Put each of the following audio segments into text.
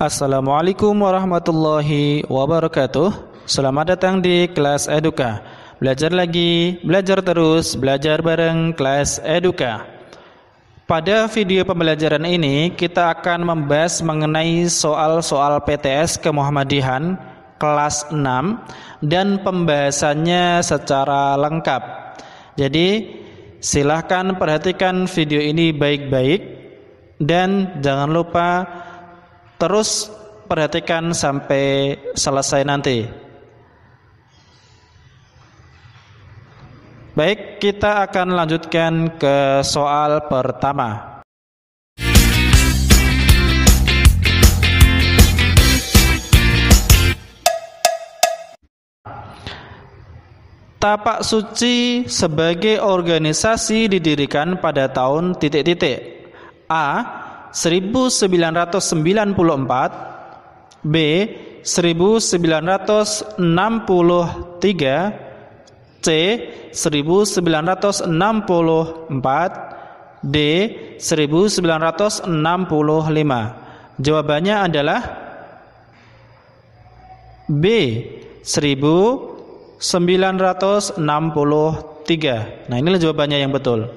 Assalamualaikum warahmatullahi wabarakatuh. Selamat datang di kelas Eduka. Belajar lagi, belajar terus, belajar bareng kelas Eduka. Pada video pembelajaran ini kita akan membahas mengenai soal-soal PTS Kemuhammadihan kelas 6 dan pembahasannya secara lengkap. Jadi silahkan perhatikan video ini baik-baik dan jangan lupa terus perhatikan sampai selesai nanti. Baik, kita akan lanjutkan ke soal pertama. Tapak Suci sebagai organisasi didirikan pada tahun A. 1994, B. 1963, C. 1964, D. 1965. Jawabannya adalah B. 1963. Nah, inilah jawabannya yang betul.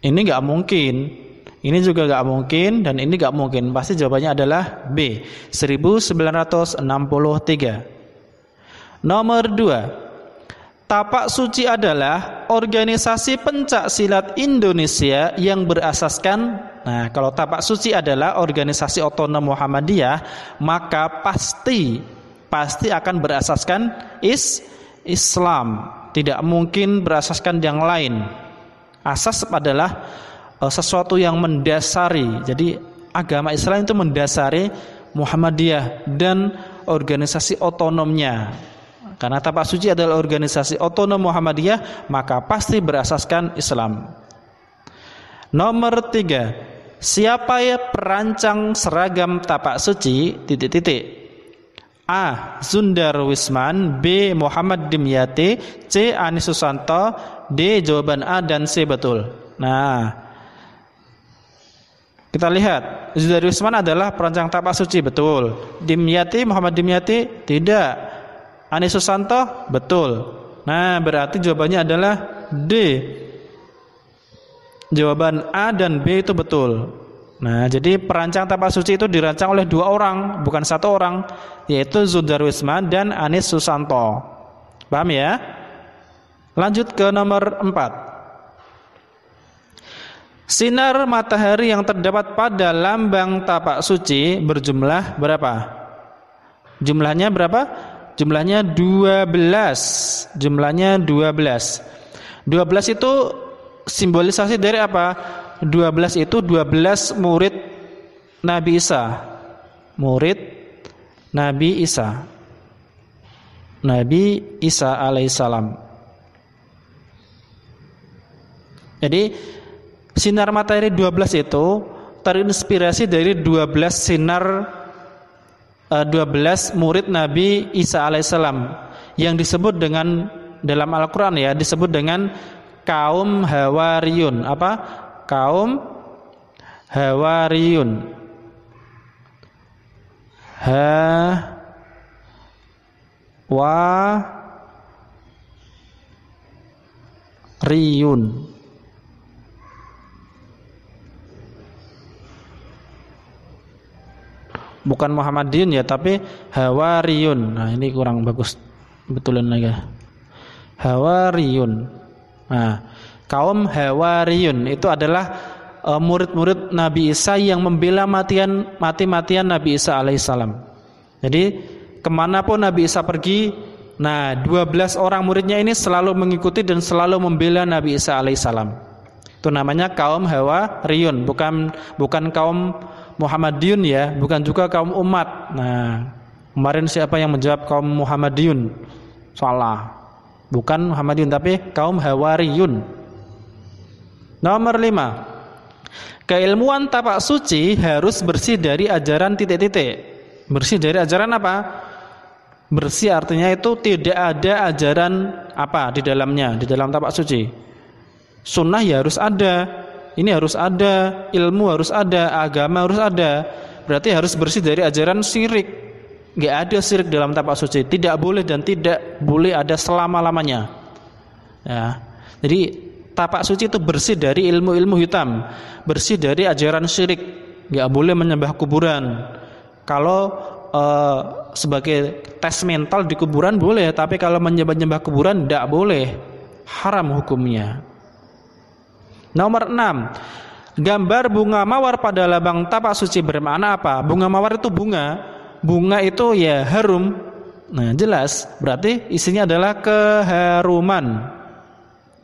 Ini nggak mungkin. Ini juga gak mungkin dan ini gak mungkin. Pasti jawabannya adalah B, 1963. Nomor 2. Tapak Suci adalah organisasi pencak silat Indonesia yang berasaskan. Nah, kalau Tapak Suci adalah organisasi otonom Muhammadiyah, maka pasti akan berasaskan Islam. Tidak mungkin berasaskan yang lain. Asas adalah sesuatu yang mendasari. Jadi agama Islam itu mendasari Muhammadiyah dan organisasi otonomnya. Karena Tapak Suci adalah organisasi otonom Muhammadiyah, maka pasti berasaskan Islam. Nomor 3. Siapa ya perancang seragam Tapak Suci? A. Zundar Wisman, B. Muhammad Dimyati, C. Anis Susanto, D. Jawaban A dan C betul. Nah, kita lihat, Zundar Wisman adalah perancang Tapak Suci, betul. Dimyati, Muhammad Dimyati, tidak. Anis Susanto, betul. Nah, berarti jawabannya adalah D. Jawaban A dan B itu betul. Nah, jadi perancang Tapak Suci itu dirancang oleh 2 orang, bukan 1 orang, yaitu Zundar Wisman dan Anis Susanto. Paham ya? Lanjut ke nomor 4. Sinar matahari yang terdapat pada lambang Tapak Suci berjumlah berapa? Jumlahnya berapa? Jumlahnya 12. Jumlahnya 12. 12 itu simbolisasi dari apa? 12 itu 12 murid Nabi Isa. Murid Nabi Isa. Nabi Isa alaihissalam. Jadi sinar matahari 12 itu terinspirasi dari 12 sinar 12 murid Nabi Isa alaihissalam yang disebut dengan dalam Al-Quran ya, disebut dengan kaum Hawariyun. Apa? Kaum Hawariyun. Hawariyun. Bukan Muhammadiyun ya, tapi Hawariyun. Nah, ini kurang bagus, betulin lagi. Hawariyun. Nah, kaum Hawariyun itu adalah murid-murid Nabi Isa yang membela mati-matian Nabi Isa alaihissalam. Jadi kemanapun Nabi Isa pergi, nah 12 orang muridnya ini selalu mengikuti dan selalu membela Nabi Isa alaihissalam. Itu namanya kaum Hawariyun, bukan kaum Muhammadiyun ya, bukan juga kaum umat. Nah, kemarin siapa yang menjawab kaum Muhammadiyun? Salah. Bukan Muhammadiyun tapi kaum Hawariyun. Nomor 5. Keilmuan Tapak Suci harus bersih dari ajaran ... Bersih dari ajaran apa? Bersih artinya itu tidak ada ajaran apa di dalamnya, di dalam Tapak Suci. Sunnah ya harus ada, ini harus ada, ilmu harus ada, agama harus ada. berarti harus bersih dari ajaran syirik. Nggak ada syirik dalam tapak suci, tidak boleh dan tidak boleh ada selama-lamanya. Ya. Jadi tapak suci itu bersih dari ilmu-ilmu hitam, bersih dari ajaran syirik. Nggak boleh menyembah kuburan. Kalau sebagai tes mental di kuburan boleh, tapi kalau menyembah kuburan tidak boleh, haram hukumnya. Nomor 6, gambar bunga mawar pada lambang tapak suci bermakna apa? Bunga mawar itu bunga itu ya harum. Nah jelas, berarti isinya adalah keharuman.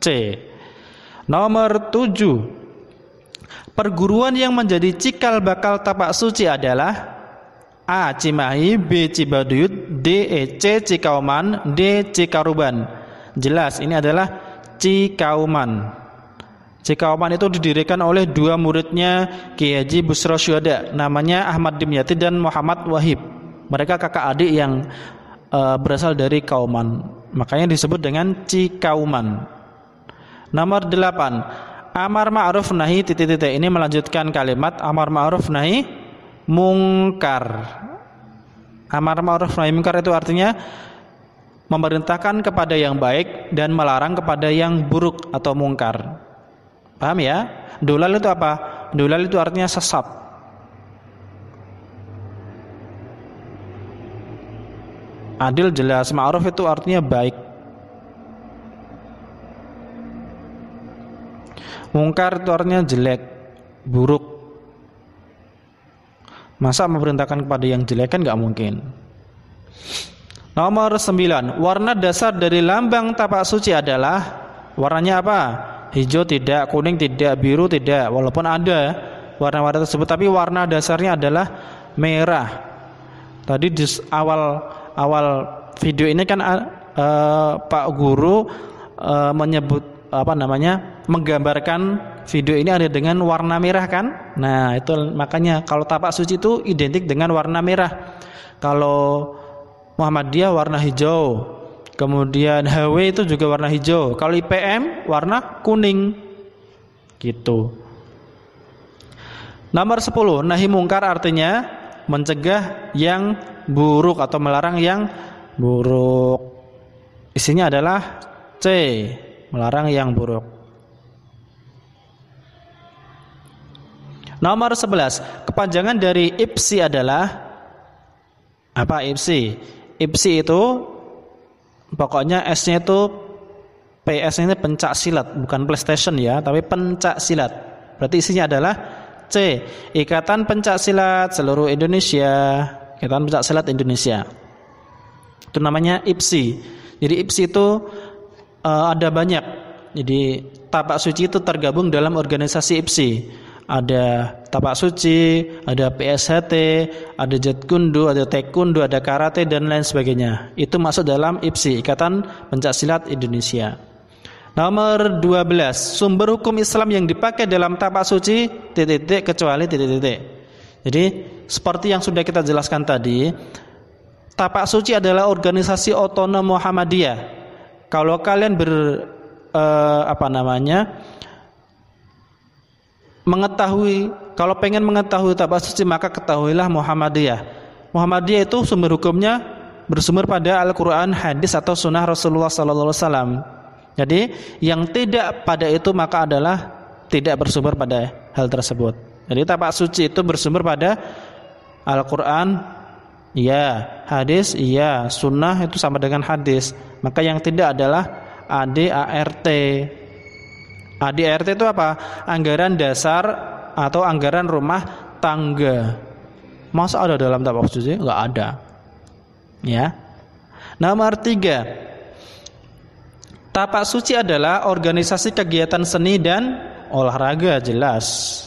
C. Nomor 7, perguruan yang menjadi cikal bakal tapak suci adalah A. Cimahi, B. Cibaduyut, D. C. Cikauman, D. Cikaruban. Jelas ini adalah Cikauman. Cikauman itu didirikan oleh dua muridnya Kiai Haji Busro Syuhada, namanya Ahmad Dimyati dan Muhammad Wahib. Mereka kakak adik yang berasal dari Kauman, makanya disebut dengan Cikauman. Nomor 8, amar ma'ruf nahi ... Ini melanjutkan kalimat amar ma'ruf nahi mungkar. Amar ma'ruf nahi mungkar itu artinya memerintahkan kepada yang baik dan melarang kepada yang buruk atau mungkar. Paham ya? Dolal itu apa? Dolal itu artinya sesat. Adil jelas, ma'ruf itu artinya baik. Mungkar itu artinya jelek, buruk. Masa memerintahkan kepada yang jelek, kan gak mungkin. Nomor 9, warna dasar dari lambang tapak suci adalah warnanya apa? Hijau tidak, kuning tidak, biru tidak. Walaupun ada warna-warna tersebut, tapi warna dasarnya adalah merah. Tadi di awal video ini kan Pak Guru menyebut menggambarkan video ini ada dengan warna merah kan? Nah, itu makanya kalau tapak suci itu identik dengan warna merah. Kalau Muhammadiyah warna hijau, kemudian HW itu juga warna hijau. Kalau IPM warna kuning. Gitu. Nomor 10, nahi mungkar artinya mencegah yang buruk atau melarang yang buruk. Isinya adalah C, melarang yang buruk. Nomor 11, kepanjangan dari IPSI adalah apa? IPSI itu pokoknya S-nya itu PS ini pencak silat, bukan PlayStation ya, tapi pencak silat. Berarti isinya adalah C, Ikatan Pencak Silat Seluruh Indonesia. Ikatan Pencak Silat Indonesia. Itu namanya IPSI. Jadi IPSI itu ada banyak. Jadi tapak suci itu tergabung dalam organisasi IPSI. Ada tapak suci, ada PSHT, ada Jetkundo, ada Taekwondo, ada karate dan lain sebagainya. Itu masuk dalam IPSI, Ikatan Pencaksilat Indonesia. Nomor 12, sumber hukum Islam yang dipakai dalam tapak suci ... kecuali ... Jadi seperti yang sudah kita jelaskan tadi, tapak suci adalah organisasi otonom Muhammadiyah. Kalau kalian mengetahui, kalau pengen mengetahui tapak suci, maka ketahuilah Muhammadiyah. Muhammadiyah itu sumber hukumnya bersumber pada Al-Quran, hadis atau sunnah Rasulullah SAW. Jadi yang tidak pada itu maka adalah tidak bersumber pada hal tersebut. Jadi tapak suci itu bersumber pada Al-Quran, iya, hadis, iya, sunnah itu sama dengan hadis. Maka yang tidak adalah ADART. ADART itu apa? Anggaran dasar atau anggaran rumah tangga. Masa ada dalam tapak suci? Enggak ada. Ya. Nomor 3, tapak suci adalah organisasi kegiatan seni dan olahraga, jelas.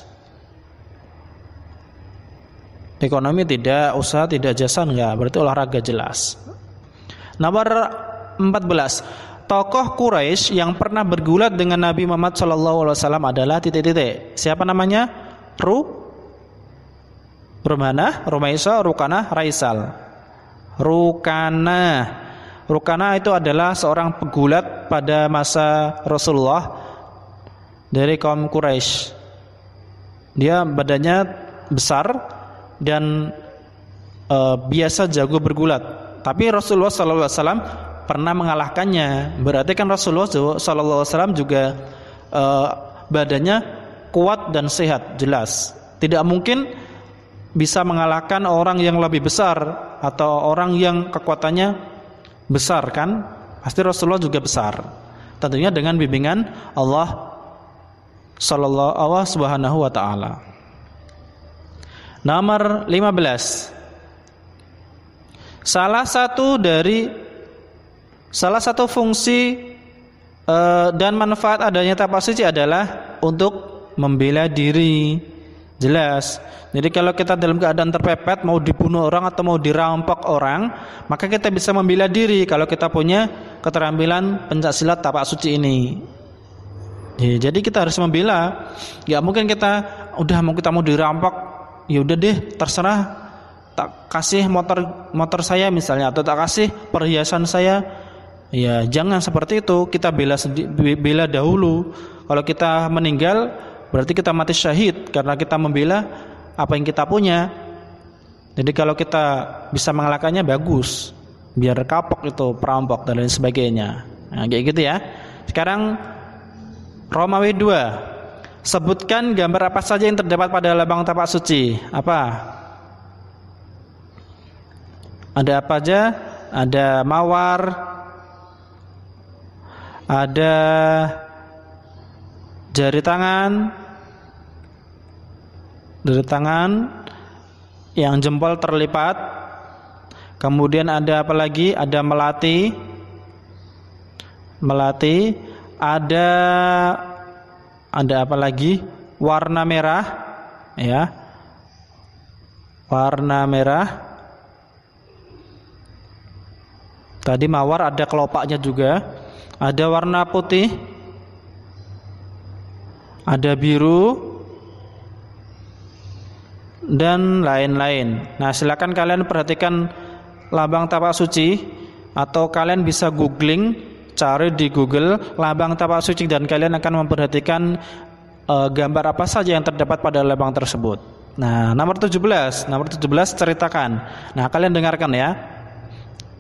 Ekonomi tidak, usaha tidak, jasa enggak, berarti olahraga jelas. Nomor 14, tokoh Quraisy yang pernah bergulat dengan Nabi Muhammad SAW adalah ... Siapa namanya? Rumana, Rumaisa, Rukanah, Raisal. Rukanah itu adalah seorang pegulat pada masa Rasulullah dari kaum Quraisy. Dia badannya besar, dan biasa jago bergulat. Tapi Rasulullah SAW pernah mengalahkannya. Berarti kan Rasulullah SAW juga badannya kuat dan sehat, jelas. Tidak mungkin bisa mengalahkan orang yang lebih besar atau orang yang kekuatannya besar kan? Pasti Rasulullah juga besar. Tentunya dengan bimbingan Allah Subhanahu wa taala. Nomor 15. Salah satu fungsi dan manfaat adanya tapak suci adalah untuk membela diri. Jelas. Jadi kalau kita dalam keadaan terpepet, mau dibunuh orang atau mau dirampok orang, maka kita bisa membela diri kalau kita punya keterampilan pencaksilat tapak suci ini. Jadi kita harus membela. Gak mungkin kita mau dirampok, ya udah deh terserah, tak kasih motor saya misalnya, atau tak kasih perhiasan saya. Ya jangan seperti itu. Kita bela dahulu. Kalau kita meninggal, berarti kita mati syahid karena kita membela apa yang kita punya. Jadi kalau kita bisa mengalahkannya bagus, biar kapok itu perampok dan lain sebagainya. Nah, kayak gitu ya. Sekarang Romawi 2. Sebutkan gambar apa saja yang terdapat pada lambang tapak suci. Apa? Ada apa aja? Ada mawar, ada jari tangan yang jempol terlipat. Kemudian ada apa lagi? Ada melati. Ada apa lagi? Warna merah, ya. Warna merah. Tadi mawar ada kelopaknya juga. Ada warna putih. Ada biru dan lain-lain. Nah, silakan kalian perhatikan lambang tapak suci, atau kalian bisa googling, cari di Google lambang tapak suci, dan kalian akan memperhatikan gambar apa saja yang terdapat pada lambang tersebut. Nah, nomor 17 ceritakan. Nah, kalian dengarkan ya.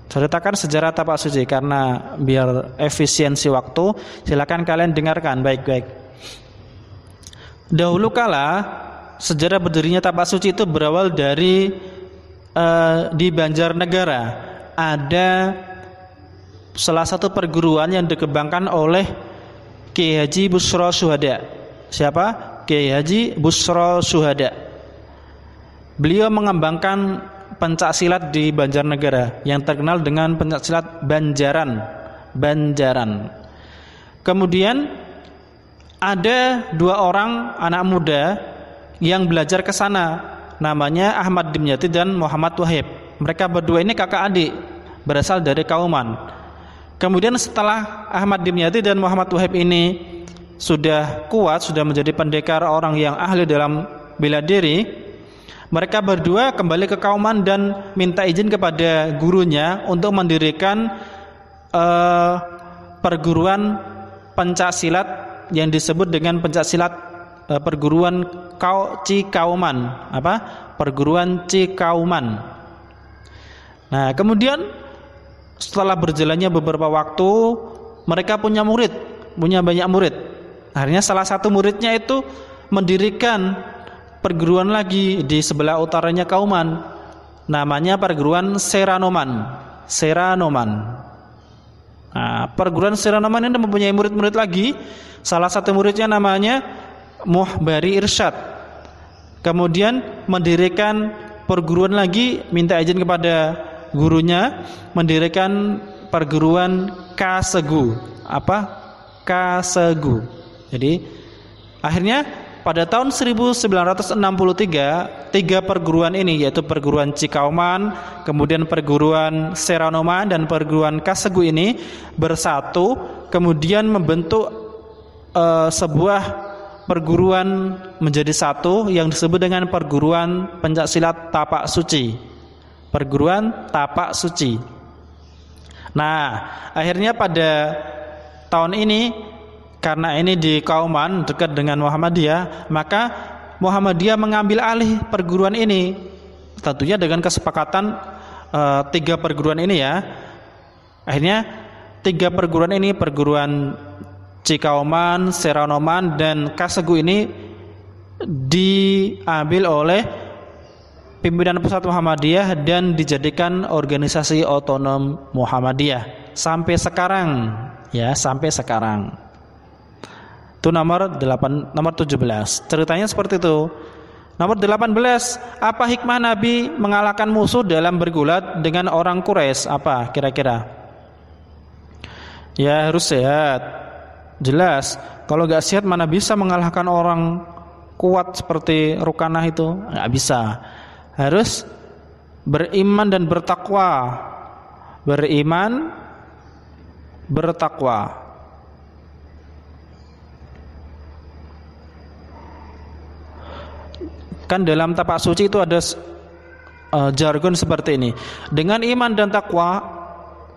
Ceritakan sejarah tapak suci, karena biar efisiensi waktu, silakan kalian dengarkan baik-baik. Dahulu kala sejarah berdirinya tapak suci itu berawal dari di Banjarnegara. Ada salah satu perguruan yang dikembangkan oleh Kiai Haji Busro Syuhada. Siapa? Kiai Haji Busro Syuhada. Beliau mengembangkan pencak silat di Banjarnegara yang terkenal dengan pencak silat Banjaran. Kemudian ada 2 orang anak muda yang belajar ke sana, namanya Ahmad Dimyati dan Muhammad Wahib. Mereka berdua ini kakak adik, berasal dari Kauman. Kemudian setelah Ahmad Dimyati dan Muhammad Wahib ini sudah kuat, sudah menjadi pendekar, orang yang ahli dalam bela diri, mereka berdua kembali ke Kauman dan minta izin kepada gurunya untuk mendirikan perguruan pencak silat yang disebut dengan pencak silat perguruan Cikauman. Perguruan Cikauman. Nah, kemudian setelah berjalannya beberapa waktu, mereka punya banyak murid. Akhirnya salah satu muridnya itu mendirikan perguruan lagi di sebelah utaranya Kauman, namanya perguruan Seranoman. Nah, perguruan Seranoman ini mempunyai murid-murid lagi. Salah satu muridnya namanya Muhbari Irsyad. Kemudian mendirikan perguruan lagi, minta izin kepada gurunya, mendirikan perguruan Kasegu. Kasegu. Jadi akhirnya pada tahun 1963, 3 perguruan ini, yaitu perguruan Cikauman, kemudian perguruan Seranoman, dan perguruan Kasegu ini bersatu, kemudian membentuk sebuah perguruan menjadi satu yang disebut dengan perguruan pencak silat tapak suci. Perguruan tapak suci. Nah, akhirnya pada tahun ini, karena ini di Kauman dekat dengan Muhammadiyah, maka Muhammadiyah mengambil alih perguruan ini tentunya dengan kesepakatan 3 perguruan ini ya. Akhirnya 3 perguruan ini, perguruan Cikauman, Seranoman, dan Kasegu ini diambil oleh pimpinan pusat Muhammadiyah dan dijadikan organisasi otonom Muhammadiyah sampai sekarang ya, sampai sekarang. Itu nomor 17. Ceritanya seperti itu. Nomor 18, apa hikmah Nabi mengalahkan musuh dalam bergulat dengan orang Quraisy? Apa kira-kira? Ya harus sehat. Jelas. Kalau gak sehat mana bisa mengalahkan orang kuat seperti Rukanah itu? Gak bisa. Harus beriman dan bertakwa. Beriman, bertakwa. Kan dalam tapak suci itu ada jargon seperti ini. Dengan iman dan takwa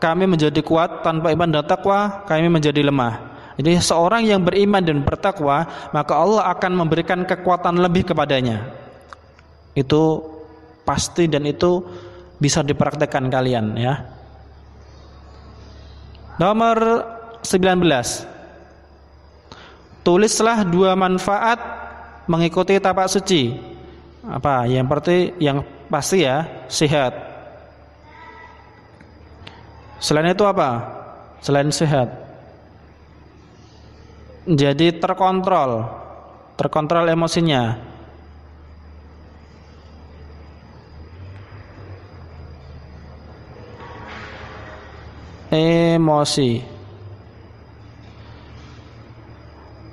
kami menjadi kuat, tanpa iman dan takwa kami menjadi lemah. Jadi seorang yang beriman dan bertakwa, maka Allah akan memberikan kekuatan lebih kepadanya. Itu pasti dan itu bisa dipraktekkan kalian ya. Nomor 19. Tulislah 2 manfaat mengikuti tapak suci. Apa? Yang pasti ya, sehat. Selain itu apa? Selain sehat, jadi terkontrol emosinya. Emosi.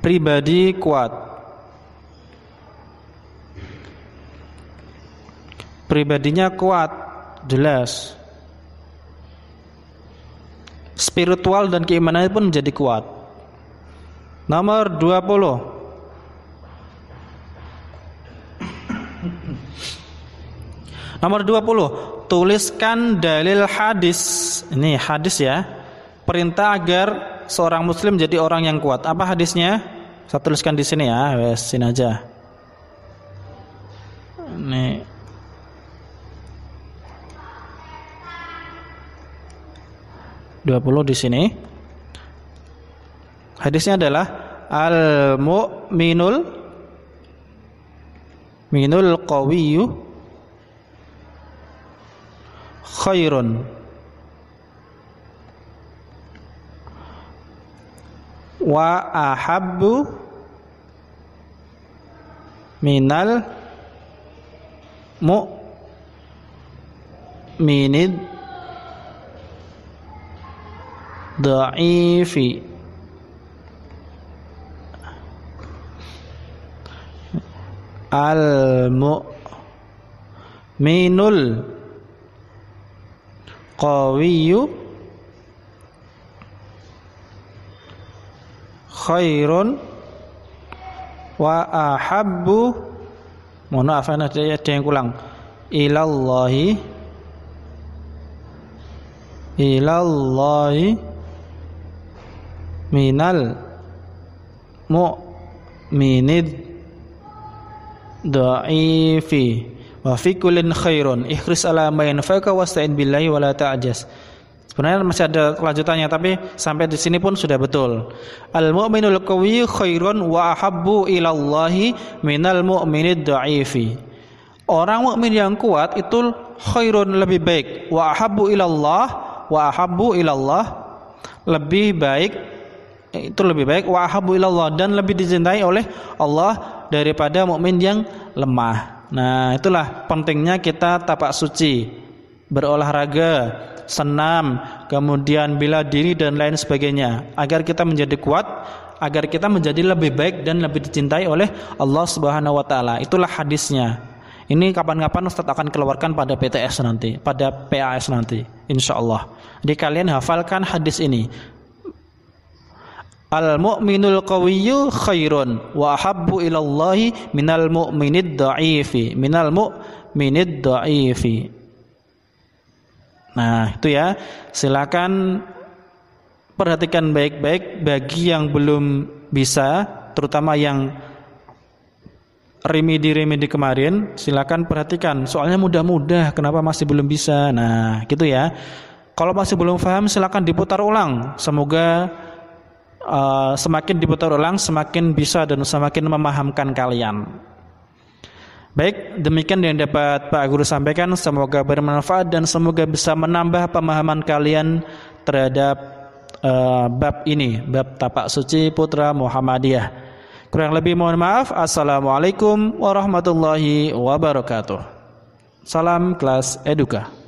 Pribadi kuat. Pribadinya kuat, jelas. Spiritual dan keimanannya pun menjadi kuat. Nomor 20. Nomor 20, tuliskan dalil hadis. Ini hadis ya. Perintah agar seorang muslim jadi orang yang kuat. Apa hadisnya? Saya tuliskan di sini ya. Wes, sini aja. Ini 20 di sini. Hadisnya adalah al-mu'minul qawiyyu khairun wa ahabbu minal mu'minid dha'ifi. Al-mu'minul qawiyyu khairun wa ahabbu, mohon maaf ada yang kurang, ilallahi minal mu'minid dha'ifi wa fi kullin khairun ikhris ala ma yanfa'uka wasta'in billahi wa la ta'jaz. Sebenarnya masih ada kelanjutannya, tapi sampai di sini pun sudah betul. Al-mu'minul qawiyyu khairun wa ahabbu ilallahi minal mu'minid dha'ifi. Orang mukmin yang kuat itu khairun, lebih baik, wa ahabbu ilallah lebih baik, itu lebih baik, wa ahabbu ilallah dan lebih dicintai oleh Allah daripada mukmin yang lemah. Nah, itulah pentingnya kita tapak suci, berolahraga, senam, kemudian bela diri dan lain sebagainya, agar kita menjadi kuat, agar kita menjadi lebih baik dan lebih dicintai oleh Allah Subhanahu wa taala. Itulah hadisnya. Ini kapan-kapan Ustaz akan keluarkan pada PTS nanti, pada PAS nanti, insyaallah. Jadi kalian hafalkan hadis ini. Al-mu'minul qawiyyu khairun wa ahabbu ilallahi minal mu'minid dha'ifi. Nah, itu ya. Silakan perhatikan baik-baik bagi yang belum bisa, terutama yang remedi kemarin, silakan perhatikan. Soalnya mudah-mudah, kenapa masih belum bisa? Nah, gitu ya. Kalau masih belum paham, silakan diputar ulang. Semoga semakin diputar ulang, semakin bisa dan semakin memahamkan kalian. Baik, demikian yang dapat Pak Guru sampaikan. Semoga bermanfaat dan semoga bisa menambah pemahaman kalian terhadap bab ini, bab Tapak Suci Putra Muhammadiyah. Kurang lebih mohon maaf. Assalamualaikum warahmatullahi wabarakatuh. Salam kelas Eduka.